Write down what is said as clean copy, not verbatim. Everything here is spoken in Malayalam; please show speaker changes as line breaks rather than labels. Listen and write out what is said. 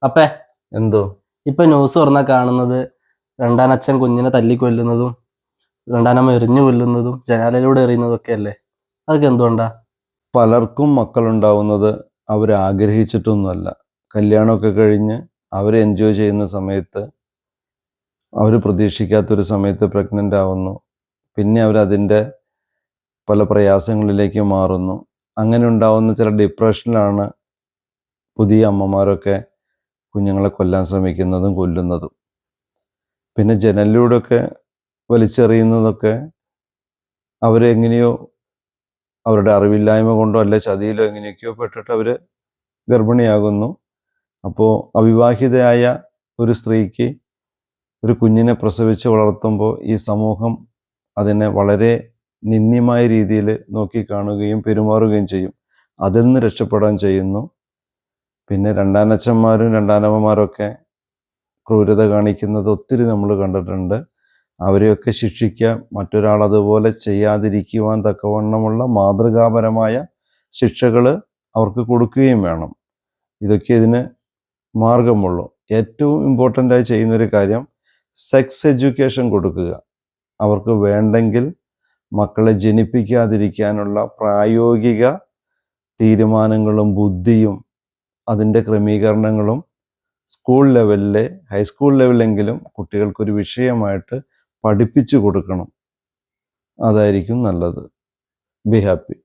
അപ്പേ
എന്തോ
ഇപ്പൊ ന്യൂസ് തുറന്നാൽ കാണുന്നത് രണ്ടാനച്ഛൻ കുഞ്ഞിനെ തല്ലിക്കൊല്ലുന്നതും രണ്ടാനമ്മ എറിഞ്ഞു കൊല്ലുന്നതും ജനാലയിലൂടെ എറിയുന്നതും ഒക്കെ അല്ലേ? അതൊക്കെ എന്തുകൊണ്ടാ?
പലർക്കും മക്കളുണ്ടാവുന്നത് അവരാഗ്രഹിച്ചിട്ടൊന്നുമല്ല. കല്യാണമൊക്കെ കഴിഞ്ഞ് അവർ എൻജോയ് ചെയ്യുന്ന സമയത്ത്, അവർ പ്രതീക്ഷിക്കാത്തൊരു സമയത്ത് പ്രഗ്നൻ്റ് ആവുന്നു. പിന്നെ അവരതിൻ്റെ പല പ്രയാസങ്ങളിലേക്ക് മാറുന്നു. അങ്ങനെ ഉണ്ടാവുന്ന ചില ഡിപ്രഷനിലാണ് പുതിയ അമ്മമാരൊക്കെ കുഞ്ഞുങ്ങളെ കൊല്ലാൻ ശ്രമിക്കുന്നതും കൊല്ലുന്നതും. പിന്നെ ജനലിലൂടെയൊക്കെ വലിച്ചെറിയുന്നതൊക്കെ അവരെങ്ങനെയോ അവരുടെ അറിവില്ലായ്മ കൊണ്ടോ അല്ലെ ചതിയിലോ എങ്ങനെയൊക്കെയോ പെട്ടിട്ട് അവർ ഗർഭിണിയാകുന്നു. അപ്പോൾ അവിവാഹിതയായ ഒരു സ്ത്രീക്ക് ഒരു കുഞ്ഞിനെ പ്രസവിച്ച് വളർത്തുമ്പോൾ ഈ സമൂഹം അതിനെ വളരെ നിന്ദ്യമായ രീതിയിൽ നോക്കിക്കാണുകയും പെരുമാറുകയും ചെയ്യും. അതിൽ നിന്ന് രക്ഷപ്പെടാൻ ചെയ്യുന്നു. പിന്നെ രണ്ടാനച്ഛന്മാരും രണ്ടാനമ്മമാരൊക്കെ ക്രൂരത കാണിക്കുന്നത് ഒത്തിരി നമ്മൾ കണ്ടിട്ടുണ്ട്. അവരെയൊക്കെ ശിക്ഷിക്കുക, മറ്റൊരാൾ അതുപോലെ ചെയ്യാതിരിക്കുവാൻ തക്കവണ്ണമുള്ള മാതൃകാപരമായ ശിക്ഷകൾ അവർക്ക് കൊടുക്കുകയും വേണം. ഇതൊക്കെ ഇതിന് മാർഗമുള്ളൂ. ഏറ്റവും ഇമ്പോർട്ടൻ്റായി ചെയ്യുന്നൊരു കാര്യം സെക്സ് എഡ്യൂക്കേഷൻ കൊടുക്കുക. അവർക്ക് വേണ്ടെങ്കിൽ മക്കളെ ജനിപ്പിക്കാതിരിക്കാനുള്ള പ്രായോഗിക തീരുമാനങ്ങളും ബുദ്ധിയും അതിൻ്റെ ക്രമീകരണങ്ങളും സ്കൂൾ ലെവലിലെ ഹൈസ്കൂൾ ലെവലിലെങ്കിലും കുട്ടികൾക്കൊരു വിഷയമായിട്ട് പഠിപ്പിച്ചു കൊടുക്കണം. അതായിരിക്കും നല്ലത്. Be happy.